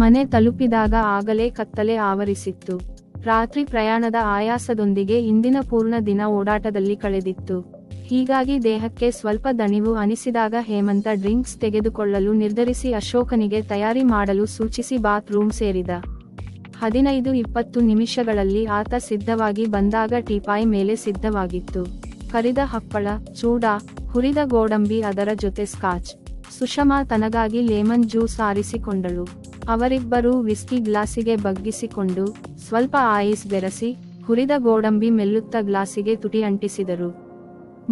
ಮನೆ ತಲುಪಿದಾಗ ಆಗಲೇ ಕತ್ತಲೆ ಆವರಿಸಿತ್ತು. ರಾತ್ರಿ ಪ್ರಯಾಣದ ಆಯಾಸದೊಂದಿಗೆ ಇಂದಿನ ಪೂರ್ಣ ದಿನ ಓಡಾಟದಲ್ಲಿ ಕಳೆದಿತ್ತು. ಹೀಗಾಗಿ ದೇಹಕ್ಕೆ ಸ್ವಲ್ಪ ದಣಿವು ಅನಿಸಿದಾಗ ಹೇಮಂತ ಡ್ರಿಂಕ್ಸ್ ತೆಗೆದುಕೊಳ್ಳಲು ನಿರ್ಧರಿಸಿ ಅಶೋಕನಿಗೆ ತಯಾರಿ ಮಾಡಲು ಸೂಚಿಸಿ ಬಾತ್ ರೂಮ್ ಸೇರಿದ. 15-20 ನಿಮಿಷಗಳಲ್ಲಿ ಆತ ಸಿದ್ಧವಾಗಿ ಬಂದಾಗ ಟೀಪಾಯ್ ಮೇಲೆ ಸಿದ್ಧವಾಗಿತ್ತು. ಕರಿದ ಹಪ್ಪಳ, ಚೂಡ, ಹುರಿದ ಗೋಡಂಬಿ, ಅದರ ಜೊತೆ ಸ್ಕಾಚ್. ಸುಷಮಾ ತನಗಾಗಿ ಲೆಮನ್ ಜ್ಯೂಸ್ ಆರಿಸಿಕೊಂಡಳು. ಅವರಿಬ್ಬರೂ ವಿಸ್ಕಿ ಗ್ಲಾಸಿಗೆ ಬಗ್ಗಿಸಿಕೊಂಡು ಸ್ವಲ್ಪ ಐಸ್ ಬೆರೆಸಿ ಹುರಿದ ಗೋಡಂಬಿ ಮೆಲ್ಲುತ್ತ ಗ್ಲಾಸಿಗೆ ತುಟಿ ಅಂಟಿಸಿದರು.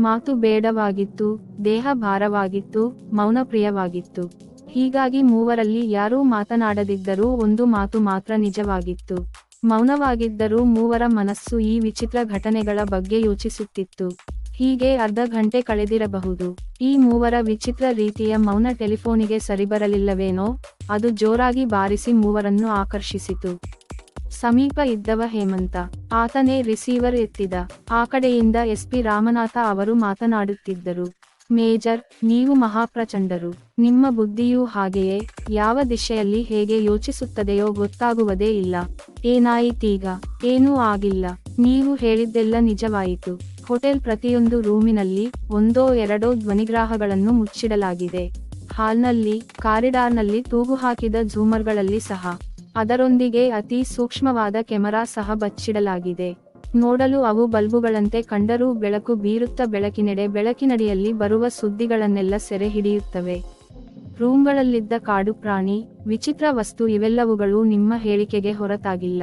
ಮಾತು ಬೇಡವಾಗಿತ್ತು, ದೇಹ ಭಾರವಾಗಿತ್ತು, ಮೌನ ಪ್ರಿಯವಾಗಿತ್ತು. ಹೀಗಾಗಿ ಮೂವರಲ್ಲಿ ಯಾರೂ ಮಾತನಾಡದಿದ್ದರೂ ಒಂದು ಮಾತು ಮಾತ್ರ ನಿಜವಾಗಿತ್ತು. ಮೌನವಾಗಿದ್ದರೂ ಮೂವರ ಮನಸ್ಸು ಈ ವಿಚಿತ್ರ ಘಟನೆಗಳ ಬಗ್ಗೆ ಯೋಚಿಸುತ್ತಿತ್ತು. ಹೀಗೆ ಅರ್ಧ ಗಂಟೆ ಕಳೆದಿರಬಹುದು. ಈ ಮೂವರ ವಿಚಿತ್ರ ರೀತಿಯ ಮೌನ ಟೆಲಿಫೋನಿಗೆ ಸರಿಬರಲಿಲ್ಲವೇನೋ. ಅದು ಜೋರಾಗಿ ಬಾರಿಸಿ ಮೂವರನ್ನು ಆಕರ್ಷಿಸಿತು. ಸಮೀಪ ಇದ್ದವ ಹೇಮಂತ. ಆತನೇ ರಿಸೀವರ್ ಎತ್ತಿದ. ಆ ಕಡೆಯಿಂದ ಎಸ್ಪಿ ರಾಮನಾಥ ಅವರು ಮಾತನಾಡುತ್ತಿದ್ದರು. ಮೇಜರ್, ನೀವು ಮಹಾಪ್ರಚಂಡರು. ನಿಮ್ಮ ಬುದ್ಧಿಯೂ ಹಾಗೆಯೇ, ಯಾವ ದಿಶೆಯಲ್ಲಿ ಹೇಗೆ ಯೋಚಿಸುತ್ತದೆಯೋ ಗೊತ್ತಾಗುವುದೇ ಇಲ್ಲ. ಏನಾಯಿತೀಗ? ಏನೂ ಆಗಿಲ್ಲ. ನೀವು ಹೇಳಿದ್ದೆಲ್ಲ ನಿಜವಾಯಿತು. ಹೋಟೆಲ್ ಪ್ರತಿಯೊಂದು ರೂಮಿನಲ್ಲಿ ಒಂದೋ ಎರಡೋ ಧ್ವನಿಗ್ರಾಹಗಳನ್ನು ಮುಚ್ಚಿಡಲಾಗಿದೆ. ಹಾಲ್ನಲ್ಲಿ, ಕಾರಿಡಾರ್ನಲ್ಲಿ ತೂಗು ಹಾಕಿದ ಝೂಮರ್ಗಳಲ್ಲಿ ಸಹ. ಅದರೊಂದಿಗೆ ಅತಿ ಸೂಕ್ಷ್ಮವಾದ ಕೆಮರಾ ಸಹ ಬಚ್ಚಿಡಲಾಗಿದೆ. ನೋಡಲು ಅವು ಬಲ್ಬುಗಳಂತೆ ಕಂಡರೂ ಬೆಳಕು ಬೀರುತ್ತ ಬೆಳಕಿನಡಿಯಲ್ಲಿ ಬರುವ ಸುದ್ದಿಗಳನ್ನೆಲ್ಲ ಸೆರೆ ಹಿಡಿಯುತ್ತವೆ. ರೂಮ್ಗಳಲ್ಲಿದ್ದ ಕಾಡು ಪ್ರಾಣಿ, ವಿಚಿತ್ರ ವಸ್ತು ಇವೆಲ್ಲವುಗಳು ನಿಮ್ಮ ಹೇಳಿಕೆಗೆ ಹೊರತಾಗಿಲ್ಲ.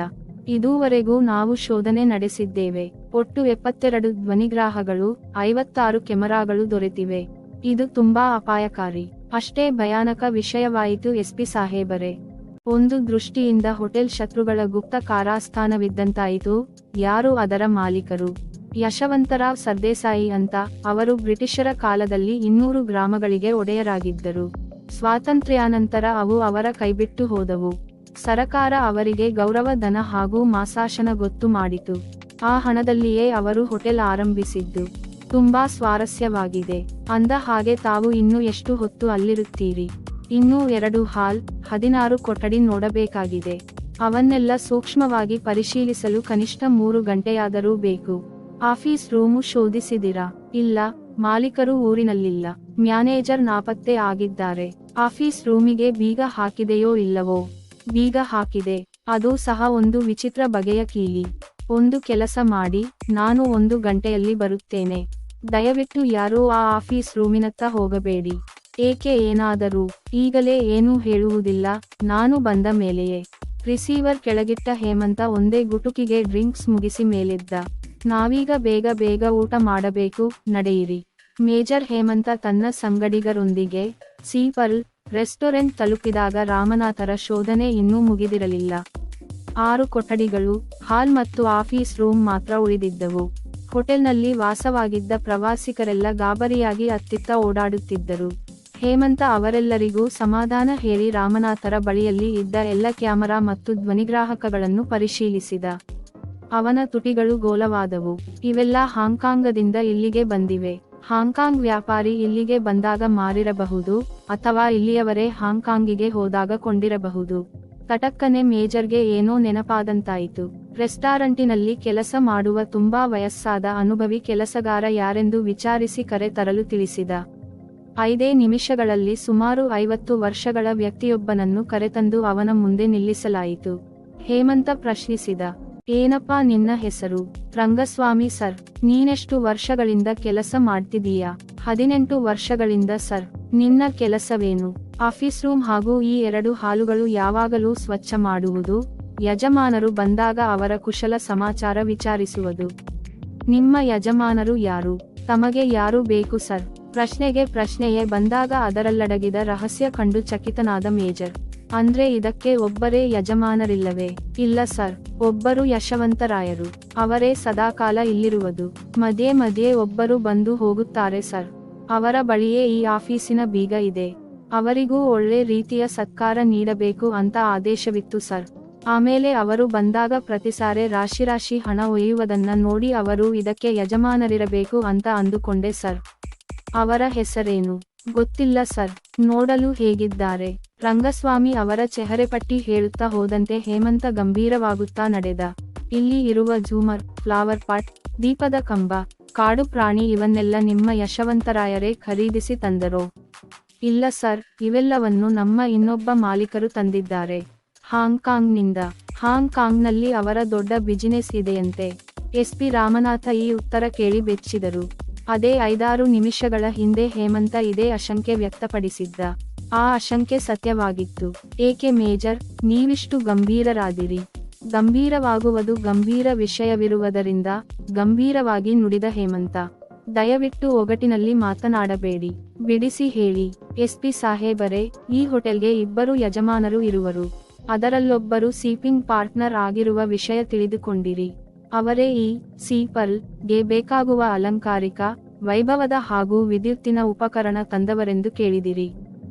ಇದುವರೆಗೂ ನಾವು ಶೋಧನೆ ನಡೆಸಿದ್ದೇವೆ. ಒಟ್ಟು 72 ಧ್ವನಿಗ್ರಾಹಗಳು, 56 ಕೆಮರಾಗಳು ದೊರೆತಿವೆ. ಇದು ತುಂಬಾ ಅಪಾಯಕಾರಿ. ಅಷ್ಟೇ ಭಯಾನಕ ವಿಷಯವಾಯಿತು ಎಸ್ಪಿ ಸಾಹೇಬರೇ. ಒಂದು ದೃಷ್ಟಿಯಿಂದ ಹೋಟೆಲ್ ಶತ್ರುಗಳ ಗುಪ್ತ ಕಾರಾಸ್ಥಾನವಿದ್ದಂತಾಯಿತು. ಯಾರು ಅದರ ಮಾಲೀಕರು? ಯಶವಂತರಾವ್ ಸರ್ದೇಸಾಯಿ ಅಂತ. ಅವರು ಬ್ರಿಟಿಷರ ಕಾಲದಲ್ಲಿ 200 ಗ್ರಾಮಗಳಿಗೆ ಒಡೆಯರಾಗಿದ್ದರು. ಸ್ವಾತಂತ್ರ್ಯಾನಂತರ ಅವು ಅವರ ಕೈಬಿಟ್ಟು ಹೋದವು. ಸರಕಾರ ಅವರಿಗೆ ಗೌರವ ಧನ ಹಾಗೂ ಮಾಸಾಶನ ಗೊತ್ತು ಮಾಡಿತು. ಆ ಹಣದಲ್ಲಿಯೇ ಅವರು ಹೋಟೆಲ್ ಆರಂಭಿಸಿದ್ದು. ತುಂಬಾ ಸ್ವಾರಸ್ಯವಾಗಿದೆ. ಅಂದ ಹಾಗೆ ತಾವು ಇನ್ನು ಎಷ್ಟು ಹೊತ್ತು ಅಲ್ಲಿರುತ್ತೀರಿ? ಇನ್ನೂ 2 ಹಾಲ್, 16 ಕೊಠಡಿ ನೋಡಬೇಕಾಗಿದೆ. ಅವನ್ನೆಲ್ಲ ಸೂಕ್ಷ್ಮವಾಗಿ ಪರಿಶೀಲಿಸಲು ಕನಿಷ್ಠ 3 ಗಂಟೆಯಾದರೂ ಬೇಕು. ಆಫೀಸ್ ರೂಮು ಶೋಧಿಸಿದಿರಾ? ಇಲ್ಲ. ಮಾಲೀಕರು ಊರಿನಲ್ಲಿಲ್ಲ. ಮ್ಯಾನೇಜರ್ ನಾಪತ್ತೆ ಆಗಿದ್ದಾರೆ. ಆಫೀಸ್ ರೂಮಿಗೆ ಬೀಗ ಹಾಕಿದೆಯೋ ಇಲ್ಲವೋ? ಬೀಗ ಹಾಕಿದೆ. ಅದು ಸಹ ಒಂದು ವಿಚಿತ್ರ ಬಗೆಯ ಕೀಲಿ. ಒಂದು ಕೆಲಸ ಮಾಡಿ, ನಾನು 1 ಗಂಟೆಯಲ್ಲಿ ಬರುತ್ತೇನೆ. ದಯವಿಟ್ಟು ಯಾರೂ ಆ ಆಫೀಸ್ ರೂಮಿನತ್ತ ಹೋಗಬೇಡಿ. ಏಕೆ? ಏನಾದರೂ? ಈಗಲೇ ಏನೂ ಹೇಳುವುದಿಲ್ಲ, ನಾನು ಬಂದ ಮೇಲೆಯೇ. ರಿಸೀವರ್ ಕೆಳಗಿಟ್ಟ ಹೇಮಂತ ಒಂದೇ ಗುಟುಕಿಗೆ ಡ್ರಿಂಕ್ಸ್ ಮುಗಿಸಿ ಮೇಲೆದ್ದ. ನಾವೀಗ ಬೇಗ ಊಟ ಮಾಡಬೇಕು, ನಡೆಯಿರಿ. ಮೇಜರ್ ಹೇಮಂತ ತನ್ನ ಸಂಗಡಿಗರೊಂದಿಗೆ ಸೀಪರ್ಲ್ ರೆಸ್ಟೋರೆಂಟ್ ತಲುಪಿದಾಗ ರಾಮನಾಥರ ಶೋಧನೆ ಇನ್ನೂ ಮುಗಿದಿರಲಿಲ್ಲ. 6 ಕೊಠಡಿಗಳು, ಹಾಲ್ ಮತ್ತು ಆಫೀಸ್ ರೂಮ್ ಮಾತ್ರ ಉಳಿದಿದ್ದವು. ಹೋಟೆಲ್ನಲ್ಲಿ ವಾಸವಾಗಿದ್ದ ಪ್ರವಾಸಿಗರೆಲ್ಲ ಗಾಬರಿಯಾಗಿ ಅತ್ತಿತ್ತ ಓಡಾಡುತ್ತಿದ್ದರು. ಹೇಮಂತ ಅವರೆಲ್ಲರಿಗೂ ಸಮಾಧಾನ ಹೇಳಿ ರಾಮನಾಥರ ಬಳಿಯಲ್ಲಿ ಇದ್ದ ಎಲ್ಲ ಕ್ಯಾಮರಾ ಮತ್ತು ಧ್ವನಿಗ್ರಾಹಕಗಳನ್ನು ಪರಿಶೀಲಿಸಿದ. ಅವನ ತುಟಿಗಳು ಗೋಲವಾದವು. ಇವೆಲ್ಲ ಹಾಂಗ್ಕಾಂಗದಿಂದ ಇಲ್ಲಿಗೆ ಬಂದಿವೆ. ಹಾಂಗ್ಕಾಂಗ್ ವ್ಯಾಪಾರಿ ಇಲ್ಲಿಗೆ ಬಂದಾಗ ಮಾರಿರಬಹುದು, ಅಥವಾ ಇಲ್ಲಿಯವರೇ ಹಾಂಗ್ಕಾಂಗಿಗೆ ಹೋದಾಗ ಕೊಂಡಿರಬಹುದು. ತಟಕ್ಕನೆ ಮೇಜರ್ಗೆ ಏನೋ ನೆನಪಾದಂತಾಯಿತು. ರೆಸ್ಟಾರೆಂಟಿನಲ್ಲಿ ಕೆಲಸ ಮಾಡುವ ತುಂಬಾ ವಯಸ್ಸಾದ ಅನುಭವಿ ಕೆಲಸಗಾರ ಯಾರೆಂದು ವಿಚಾರಿಸಿ ಕರೆ ತರಲು ತಿಳಿಸಿದ. 5 ನಿಮಿಷಗಳಲ್ಲಿ ಸುಮಾರು 50 ವರ್ಷಗಳ ವ್ಯಕ್ತಿಯೊಬ್ಬನನ್ನು ಕರೆತಂದು ಅವನ ಮುಂದೆ ನಿಲ್ಲಿಸಲಾಯಿತು. ಹೇಮಂತ ಪ್ರಶ್ನಿಸಿದ. ಏನಪ್ಪಾ ನಿನ್ನ ಹೆಸರು? ರಂಗಸ್ವಾಮಿ ಸರ್. ನೀನೆಷ್ಟು ವರ್ಷಗಳಿಂದ ಕೆಲಸ ಮಾಡ್ತಿದೀಯಾ? 18 ವರ್ಷಗಳಿಂದ ಸರ್. ನಿನ್ನ ಕೆಲಸವೇನು? ಆಫೀಸ್ ರೂಮ್ ಹಾಗೂ ಈ 2 ಹಾಲುಗಳು ಯಾವಾಗಲೂ ಸ್ವಚ್ಛ ಮಾಡುವುದು, ಯಜಮಾನರು ಬಂದಾಗ ಅವರ ಕುಶಲ ಸಮಾಚಾರ ವಿಚಾರಿಸುವುದು. ನಿಮ್ಮ ಯಜಮಾನರು ಯಾರು? ತಮಗೆ ಯಾರು ಬೇಕು ಸರ್? ಪ್ರಶ್ನೆಗೆ ಪ್ರಶ್ನೆಯೇ ಬಂದಾಗ ಅದರಲ್ಲಡಗಿದ ರಹಸ್ಯ ಕಂಡು ಚಕಿತನಾದ ಮೇಜರ್. ಅಂದ್ರೆ ಇದಕ್ಕೆ ಒಬ್ಬರೇ ಯಜಮಾನರಿಲ್ಲವೇ? ಇಲ್ಲ ಸರ್, ಒಬ್ಬರು ಯಶವಂತರಾಯರು. ಅವರೇ ಸದಾಕಾಲ ಇಲ್ಲಿರುವುದು. ಮಧ್ಯೆ ಒಬ್ಬರು ಬಂದು ಹೋಗುತ್ತಾರೆ ಸರ್. ಅವರ ಬಳಿಯೇ ಈ ಆಫೀಸಿನ ಬೀಗ ಇದೆ. ಅವರಿಗೂ ಒಳ್ಳೆ ರೀತಿಯ ಸತ್ಕಾರ ನೀಡಬೇಕು ಅಂತ ಆದೇಶವಿತ್ತು ಸರ್. ಆಮೇಲೆ ಅವರು ಬಂದಾಗ ಪ್ರತಿಸಾರೆ ರಾಶಿ ಹಣ ಒಯ್ಯುವುದನ್ನ ನೋಡಿ ಅವರು ಇದಕ್ಕೆ ಯಜಮಾನರಿರಬೇಕು ಅಂತ ಅಂದುಕೊಂಡೆ ಸರ್. ಅವರ ಹೆಸರೇನು? ಗೊತ್ತಿಲ್ಲ ಸರ್. ನೋಡಲು ಹೇಗಿದ್ದಾರೆ? ರಂಗಸ್ವಾಮಿ ಅವರ ಚೆಹರೆಪಟ್ಟಿ ಹೇಳುತ್ತಾ ಹೋದಂತೆ ಹೇಮಂತ ಗಂಭೀರವಾಗುತ್ತಾ ನಡೆದ. ಇಲ್ಲಿ ಇರುವ ಝೂಮರ್, ಫ್ಲವರ್ ಪಾಟ್, ದೀಪದ ಕಂಬ, ಕಾಡು ಪ್ರಾಣಿ ಇವನ್ನೆಲ್ಲ ನಿಮ್ಮ ಯಶವಂತರಾಯರೇ ಖರೀದಿಸಿ ತಂದರೋ? ಇಲ್ಲ ಸರ್, ಇವೆಲ್ಲವನ್ನು ನಮ್ಮ ಇನ್ನೊಬ್ಬ ಮಾಲೀಕರು ತಂದಿದ್ದಾರೆ. ಹಾಂಗ್ಕಾಂಗ್ನಿಂದ. ಹಾಂಗ್ಕಾಂಗ್ನಲ್ಲಿ ಅವರ ದೊಡ್ಡ ಬಿಜಿನೆಸ್ ಇದೆಯಂತೆ. ಎಸ್ಪಿ ರಾಮನಾಥ ಈ ಉತ್ತರ ಕೇಳಿ ಬೆಚ್ಚಿದರು. ಅದೇ 5-6 ನಿಮಿಷಗಳ ಹಿಂದೆ ಹೇಮಂತ ಇದೇ ಆಶಂಕೆ ವ್ಯಕ್ತಪಡಿಸಿದ್ದ. ಆ ಆಶಂಕೆ ಸತ್ಯವಾಗಿತ್ತು. ಏಕೆ ಮೇಜರ್, ನೀವಿಷ್ಟು ಗಂಭೀರರಾದಿರಿ? ಗಂಭೀರವಾಗುವುದು ಗಂಭೀರ ವಿಷಯವಿರುವುದರಿಂದ ಗಂಭೀರವಾಗಿ ನುಡಿದ ಹೇಮಂತ. ದಯವಿಟ್ಟು ಒಗಟಿನಲ್ಲಿ ಮಾತನಾಡಬೇಡಿ, ಬಿಡಿಸಿ ಹೇಳಿ. ಎಸ್ಪಿ ಸಾಹೇಬರೇ, ಈ ಹೋಟೆಲ್ಗೆ 2 ಯಜಮಾನರು ಇರುವರು. ಅದರಲ್ಲೊಬ್ಬರು ಸೀಪಿಂಗ್ ಪಾರ್ಟ್ನರ್ ಆಗಿರುವ ವಿಷಯ ತಿಳಿದುಕೊಂಡಿರಿ. ಅವರೇ ಈ ಸೀಪಲ್ ಗೆ ಬೇಕಾಗುವ ಅಲಂಕಾರಿಕ, ವೈಭವದ ಹಾಗೂ ವಿದ್ಯುತ್ತಿನ ಉಪಕರಣ ತಂದವರೆಂದು ಕೇಳಿದಿರಿ.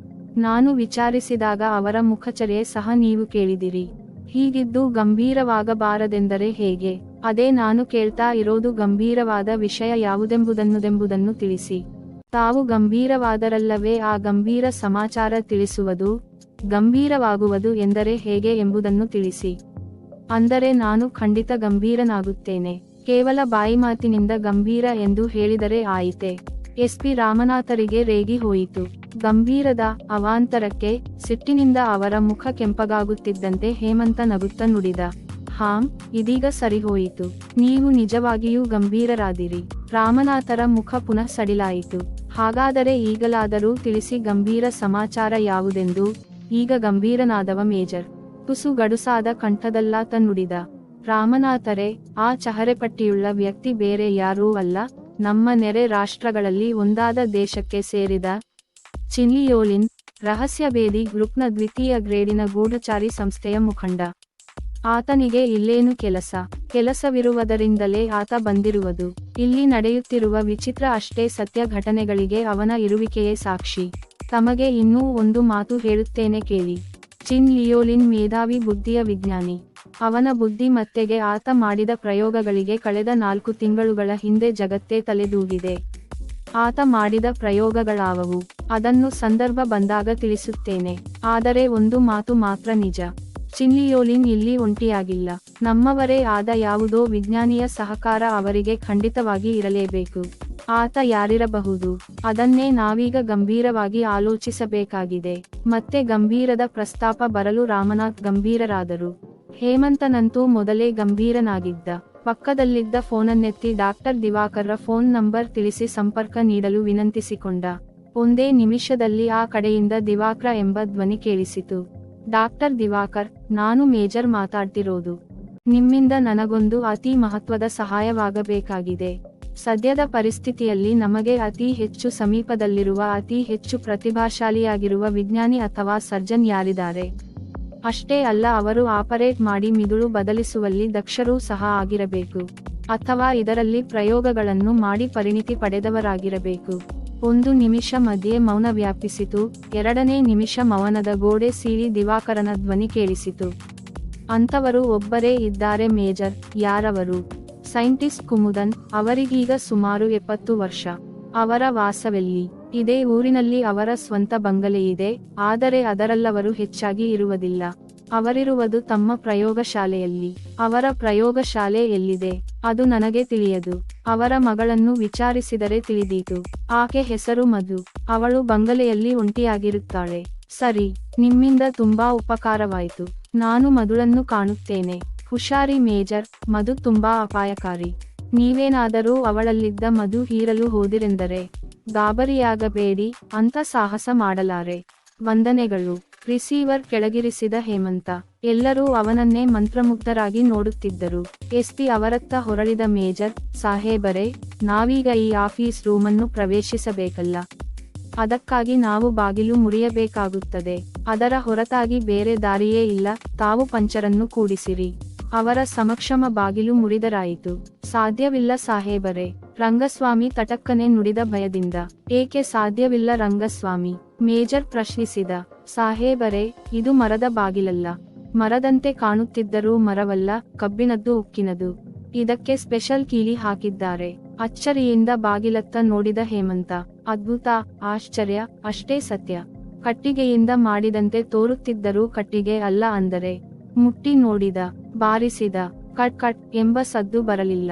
ನಾನು ವಿಚಾರಿಸಿದಾಗ ಅವರ ಮುಖಚರ್ಯೆ ಸಹ ನೀವು ಕೇಳಿದಿರಿ. ಹೀಗಿದ್ದು ಗಂಭೀರವಾಗಬಾರದೆಂದರೆ ಹೇಗೆ? ಅದೇ ನಾನು ಕೇಳ್ತಾ ಇರೋದು, ಗಂಭೀರವಾದ ವಿಷಯ ಯಾವುದೆಂಬುದನ್ನು ತಿಳಿಸಿ. ತಾವು ಗಂಭೀರವಾದರಲ್ಲವೇ ಆ ಗಂಭೀರ ಸಮಾಚಾರ ತಿಳಿಸುವುದು? ಗಂಭೀರವಾಗುವುದು ಎಂದರೆ ಹೇಗೆ ಎಂಬುದನ್ನು ತಿಳಿಸಿ. ಅಂದರೆ ನಾನು ಖಂಡಿತ ಗಂಭೀರನಾಗುತ್ತೇನೆ. ಕೇವಲ ಬಾಯಿಮಾತಿನಿಂದ ಗಂಭೀರ ಎಂದು ಹೇಳಿದರೆ ಆಯಿತೆ? ಎಸ್ಪಿ ರಾಮನಾಥರಿಗೆ ರೇಗಿ ಹೋಯಿತು. ಗಂಭೀರದ ಅವಾಂತರಕ್ಕೆ ಸಿಟ್ಟಿನಿಂದ ಅವರ ಮುಖ ಕೆಂಪಗಾಗುತ್ತಿದ್ದಂತೆ ಹೇಮಂತ ನಗುತ್ತ ನುಡಿದ. ಹಾಂ, ಇದೀಗ ಸರಿಹೋಯಿತು. ನೀವು ನಿಜವಾಗಿಯೂ ಗಂಭೀರರಾದಿರಿ. ರಾಮನಾಥರ ಮುಖ ಪುನಃ ಸಡಿಲಾಯಿತು. ಹಾಗಾದರೆ ಈಗಲಾದರೂ ತಿಳಿಸಿ, ಗಂಭೀರ ಸಮಾಚಾರ ಯಾವುದೆಂದು? ಈಗ ಗಂಭೀರನಾದವ ಮೇಜರ್ ತುಸು ಗಡುಸಾದ ಕಂಠದಲ್ಲಾತ ನುಡಿದ. ರಾಮನಾಥರೇ, ಆ ಚಹರೆಪಟ್ಟಿಯುಳ್ಳ ವ್ಯಕ್ತಿ ಬೇರೆ ಯಾರೂ ಅಲ್ಲ, ನಮ್ಮ ನೆರೆ ರಾಷ್ಟ್ರಗಳಲ್ಲಿ ಒಂದಾದ ದೇಶಕ್ಕೆ ಸೇರಿದ ಚಿನ್ಲಿಯೋಲಿನ್ ರಹಸ್ಯಭೇದಿ ಗ್ರೂಪ್ನ 2ಯ ಗ್ರೇಡಿನ ಗೂಢಚಾರಿ ಸಂಸ್ಥೆಯ ಮುಖಂಡ. ಆತನಿಗೆ ಇಲ್ಲೇನು ಕೆಲಸವಿರುವುದರಿಂದಲೇ ಆತ ಬಂದಿರುವುದು. ಇಲ್ಲಿ ನಡೆಯುತ್ತಿರುವ ವಿಚಿತ್ರ ಅಷ್ಟೇ ಸತ್ಯ ಘಟನೆಗಳಿಗೆ ಅವನ ಇರುವಿಕೆಯೇ ಸಾಕ್ಷಿ. ತಮಗೆ ಇನ್ನೂ ಒಂದು ಮಾತು ಹೇಳುತ್ತೇನೆ ಕೇಳಿ. ಚಿನ್ ಲಿಯೋಲಿನ್ ಮೇಧಾವಿ ಬುದ್ಧಿಯ ವಿಜ್ಞಾನಿ. ಅವನ ಬುದ್ಧಿಮತ್ತೆಗೆ, ಆತ ಮಾಡಿದ ಪ್ರಯೋಗಗಳಿಗೆ ಕಳೆದ 4 ತಿಂಗಳುಗಳ ಹಿಂದೆ ಜಗತ್ತೇ ತಲೆದೂಗಿದೆ. ಆತ ಮಾಡಿದ ಪ್ರಯೋಗಗಳಾವವು? ಅದನ್ನು ಸಂದರ್ಭ ಬಂದಾಗ ತಿಳಿಸುತ್ತೇನೆ. ಆದರೆ ಒಂದು ಮಾತು ಮಾತ್ರ ನಿಜ. ಚಿನ್ಲಿಯೋಲಿನ್ ಇಲ್ಲಿ ಒಂಟಿಯಾಗಿಲ್ಲ. ನಮ್ಮವರೇ ಆದ ಯಾವುದೋ ವಿಜ್ಞಾನಿಯ ಸಹಕಾರ ಅವರಿಗೆ ಖಂಡಿತವಾಗಿ ಇರಲೇಬೇಕು. ಆತ ಯಾರಿರಬಹುದು? ಅದನ್ನೇ ನಾವೀಗ ಗಂಭೀರವಾಗಿ ಆಲೋಚಿಸಬೇಕಾಗಿದೆ. ಮತ್ತೆ ಗಂಭೀರದ ಪ್ರಸ್ತಾಪ ಬರಲು ರಾಮನಾಥ್ ಗಂಭೀರರಾದರು. ಹೇಮಂತನಂತೂ ಮೊದಲೇ ಗಂಭೀರನಾಗಿದ್ದ. ಪಕ್ಕದಲ್ಲಿದ್ದ ಫೋನನ್ನೆತ್ತಿ ಡಾಕ್ಟರ್ ದಿವಾಕರ್ರ ಫೋನ್ ನಂಬರ್ ತಿಳಿಸಿ ಸಂಪರ್ಕ ನೀಡಲು ವಿನಂತಿಸಿಕೊಂಡ. ಒಂದೇ ನಿಮಿಷದಲ್ಲಿ ಆ ಕಡೆಯಿಂದ ದಿವಾಕರ ಎಂಬ ಧ್ವನಿ ಕೇಳಿಸಿತು. ಡಾಕ್ಟರ್ ದಿವಾಕರ್, ನಾನು ಮೇಜರ್ ಮಾತಾಡ್ತಿರೋದು. ನಿಮ್ಮಿಂದ ನನಗೊಂದು ಅತಿ ಮಹತ್ವದ ಸಹಾಯವಾಗಬೇಕಾಗಿದೆ. ಸದ್ಯದ ಪರಿಸ್ಥಿತಿಯಲ್ಲಿ ನಮಗೆ ಅತಿ ಹೆಚ್ಚು ಸಮೀಪದಲ್ಲಿರುವ, ಅತಿ ಹೆಚ್ಚು ಪ್ರತಿಭಾಶಾಲಿಯಾಗಿರುವ ವಿಜ್ಞಾನಿ ಅಥವಾ ಸರ್ಜನ್ ಯಾರಿದ್ದಾರೆ? ಅಷ್ಟೇ ಅಲ್ಲ, ಅವರು ಆಪರೇಟ್ ಮಾಡಿ ಮಿದುಳು ಬದಲಿಸುವಲ್ಲಿ ದಕ್ಷರೂ ಸಹ ಆಗಿರಬೇಕು. ಅಥವಾ ಇದರಲ್ಲಿ ಪ್ರಯೋಗಗಳನ್ನು ಮಾಡಿ ಪರಿಣಿತಿ ಪಡೆದವರಾಗಿರಬೇಕು. 1 ನಿಮಿಷ ಮಧ್ಯೆ ಮೌನ ವ್ಯಾಪಿಸಿತು. 2ನೇ ನಿಮಿಷ ಮೌನದ ಗೋಡೆ ಸೀಳಿ ದಿವಾಕರನ ಧ್ವನಿ ಕೇಳಿಸಿತು. ಅಂತವರು ಒಬ್ಬರೇ ಇದ್ದಾರೆ ಮೇಜರ್. ಯಾರವರು? ಸೈಂಟಿಸ್ಟ್ ಕುಮುದನ್. ಅವರಿಗೀಗ ಸುಮಾರು 70 ವರ್ಷ. ಅವರ ವಾಸವೆಲ್ಲಿ? ಇದೇ ಊರಿನಲ್ಲಿ ಅವರ ಸ್ವಂತ ಬಂಗಲೆಯಿದೆ. ಆದರೆ ಅದರಲ್ಲವರು ಹೆಚ್ಚಾಗಿ ಇರುವುದಿಲ್ಲ. ಅವರಿರುವುದು ತಮ್ಮ ಪ್ರಯೋಗಶಾಲೆಯಲ್ಲಿ. ಅವರ ಪ್ರಯೋಗಶಾಲೆ ಎಲ್ಲಿದೆ? ಅದು ನನಗೆ ತಿಳಿಯದು. ಅವರ ಮಗಳನ್ನು ವಿಚಾರಿಸಿದರೆ ತಿಳಿದೀತು. ಆಕೆ ಹೆಸರು ಮಧು. ಅವಳು ಬಂಗಲೆಯಲ್ಲಿ ಒಂಟಿಯಾಗಿರುತ್ತಾಳೆ. ಸರಿ, ನಿಮ್ಮಿಂದ ತುಂಬಾ ಉಪಕಾರವಾಯಿತು. ನಾನು ಮಧುಳನ್ನು ಕಾಣುತ್ತೇನೆ. ಹುಷಾರಿ ಮೇಜರ್, ಮಧು ತುಂಬಾ ಅಪಾಯಕಾರಿ. ನೀವೇನಾದರೂ ಅವಳಲ್ಲಿದ್ದ ಮಧು ಹೀರಲು ಹೋದಿರೆಂದರೆ ಗಾಬರಿಯಾಗಬೇಡಿ. ಅಂತ ಸಾಹಸ ಮಾಡಲಾರೆ. ವಂದನೆಗಳು. ರಿಸೀವರ್ ಕೆಳಗಿರಿಸಿದ ಹೇಮಂತ. ಎಲ್ಲರೂ ಅವನನ್ನೇ ಮಂತ್ರಮುಗ್ಧರಾಗಿ ನೋಡುತ್ತಿದ್ದರು. ಎಸ್ಪಿ ಅವರತ್ತ ಹೊರಳಿದ ಮೇಜರ್ ಸಾಹೇಬರೇ, ನಾವೀಗ ಈ ಆಫೀಸ್ ರೂಮನ್ನು ಪ್ರವೇಶಿಸಬೇಕಲ್ಲ. ಅದಕ್ಕಾಗಿ ನಾವು ಬಾಗಿಲು ಮುರಿಯಬೇಕಾಗುತ್ತದೆ. ಅದರ ಹೊರತಾಗಿ ಬೇರೆ ದಾರಿಯೇ ಇಲ್ಲ. ತಾವು ಪಂಚರನ್ನು ಕೂಡಿಸಿರಿ. ಅವರ ಸಮಕ್ಷಮ ಬಾಗಿಲು ಮುರಿದರಾಯಿತು. ಸಾಧ್ಯವಿಲ್ಲ ಸಾಹೇಬರೇ, ರಂಗಸ್ವಾಮಿ ತಟಕ್ಕನೆ ನುಡಿದ ಭಯದಿಂದ. ಏಕೆ ಸಾಧ್ಯವಿಲ್ಲ ರಂಗಸ್ವಾಮಿ? ಮೇಜರ್ ಪ್ರಶ್ನಿಸಿದ. ಸಾಹೇಬರೇ, ಇದು ಮರದ ಬಾಗಿಲಲ್ಲ. ಮರದಂತೆ ಕಾಣುತ್ತಿದ್ದರೂ ಮರವಲ್ಲ, ಕಬ್ಬಿಣದ್ದು, ಉಕ್ಕಿನದು. ಇದಕ್ಕೆ ಸ್ಪೆಷಲ್ ಕೀಲಿ ಹಾಕಿದ್ದಾರೆ. ಅಚ್ಚರಿಯಿಂದ ಬಾಗಿಲತ್ತ ನೋಡಿದ ಹೇಮಂತ. ಅದ್ಭುತ, ಆಶ್ಚರ್ಯ, ಅಷ್ಟೇ ಸತ್ಯ. ಕಟ್ಟಿಗೆಯಿಂದ ಮಾಡಿದಂತೆ ತೋರುತ್ತಿದ್ದರೂ ಕಟ್ಟಿಗೆ ಅಲ್ಲ ಅಂದರೆ. ಮುಟ್ಟಿ ನೋಡಿದ, ಬಾರಿಸಿದ. ಕಟ್ ಕಟ್ ಎಂಬ ಸದ್ದು ಬರಲಿಲ್ಲ.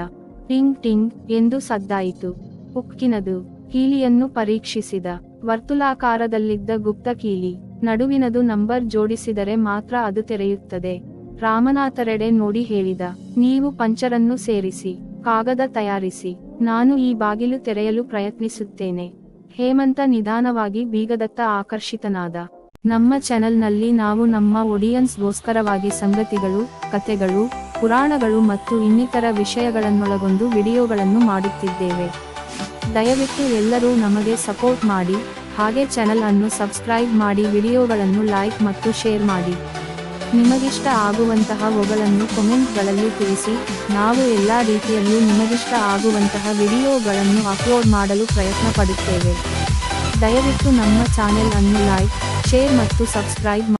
ಟಿಂಗ್ ಟಿಂಗ್ ಎಂದು ಸದ್ದಾಯಿತು. ಉಕ್ಕಿನದು. ಕೀಲಿಯನ್ನು ಪರೀಕ್ಷಿಸಿದ. ವರ್ತುಲಾಕಾರದಲ್ಲಿದ್ದ ಗುಪ್ತ ಕೀಲಿ. ನಡುವಿನದು ನಂಬರ್ ಜೋಡಿಸಿದರೆ ಮಾತ್ರ ಅದು ತೆರೆಯುತ್ತದೆ. ರಾಮನಾಥರೆಡೆ ನೋಡಿ ಹೇಳಿದ, ನೀವು ಪಂಚರನ್ನು ಸೇರಿಸಿ, ಕಾಗದ ತಯಾರಿಸಿ, ನಾನು ಈ ಬಾಗಿಲು ತೆರೆಯಲು ಪ್ರಯತ್ನಿಸುತ್ತೇನೆ. ಹೇಮಂತ ನಿಧಾನವಾಗಿ ಬೀಗದತ್ತ ಆಕರ್ಷಿತನಾದ. ನಮ್ಮ ಚಾನೆಲ್ನಲ್ಲಿ ನಾವು ನಮ್ಮ ಆಡಿಯನ್ಸ್ಗೋಸ್ಕರವಾಗಿ ಸಂಗತಿಗಳು, ಕಥೆಗಳು, ಪುರಾಣಗಳು ಮತ್ತು ಇನ್ನಿತರ ವಿಷಯಗಳನ್ನೊಳಗೊಂಡು ವಿಡಿಯೋಗಳನ್ನು ಮಾಡುತ್ತಿದ್ದೇವೆ. ದಯವಿಟ್ಟು ಎಲ್ಲರೂ ನಮಗೆ ಸಪೋರ್ಟ್ ಮಾಡಿ, ಹಾಗೆ ಚಾನೆಲ್ ಅನ್ನು ಸಬ್ಸ್ಕ್ರೈಬ್ ಮಾಡಿ, ವಿಡಿಯೋಗಳನ್ನು ಲೈಕ್ ಮತ್ತು ಶೇರ್ ಮಾಡಿ. ನಿಮಗಿಷ್ಟ ಆಗುವಂತಹ ಗಳನ್ನು ಕಾಮೆಂಟ್ಗಳಲ್ಲಿ ತಿಳಿಸಿ. ನಾವು ಎಲ್ಲಾ ರೀತಿಯಲ್ಲೂ ನಿಮಗಿಷ್ಟ ಆಗುವಂತಹ ವಿಡಿಯೋಗಳನ್ನು ಅಪ್ಲೋಡ್ ಮಾಡಲು ಪ್ರಯತ್ನ ಪಡುತ್ತೇವೆ. ದಯವಿಟ್ಟು ನಮ್ಮ ಚಾನೆಲ್ ಅನ್ನು ಲೈಕ್, ಶೇರ್ ಮತ್ತು ಸಬ್ಸ್ಕ್ರೈಬ್ ಮಾಡಿ.